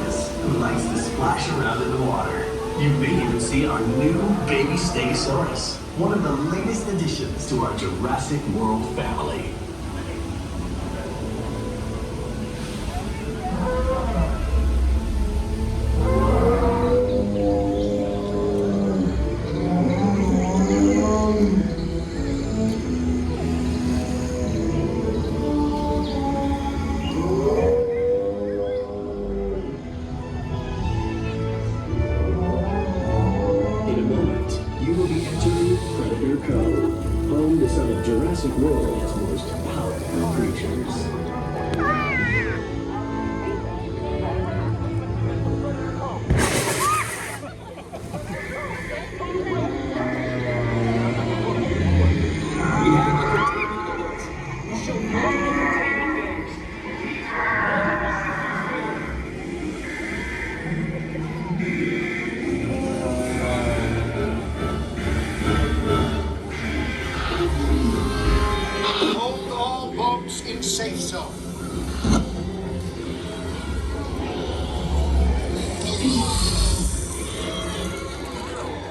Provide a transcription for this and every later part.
octopus who likes to splash around in the water. You may even see our new baby Stegosaurus, one of the latest additions to our Jurassic World family. Home to some of Jurassic World's most powerful creatures. Safe zone.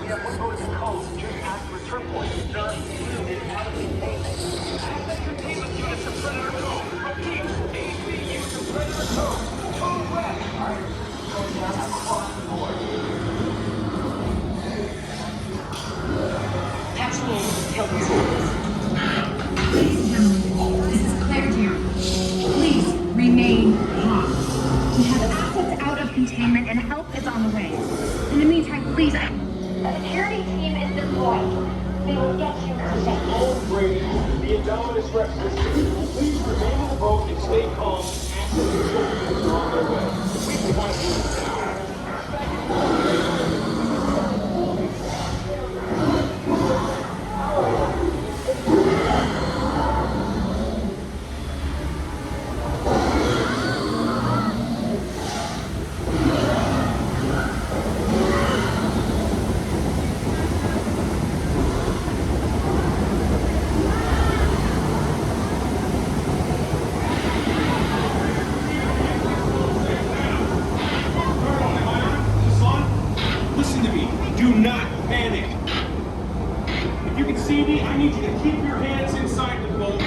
We have one boat in the call just past the return point. John, blue is out of containment. Access containment units to Predator Cove. Repeat, ACU to Predator Cove. Code red. Alright, going down across the board. Actual help. Ladies and gentlemen, this is Claire here. Please remain calm. We have assets out of containment and help is on the way. In the meantime, please. A security team is deployed. They will get you safe. All Brady, the Indominus Rex system. Please remain in the boat and stay calm. Access control units are on their way. We want to move now. Do not panic. If you can see me, I need you to keep your hands inside the boat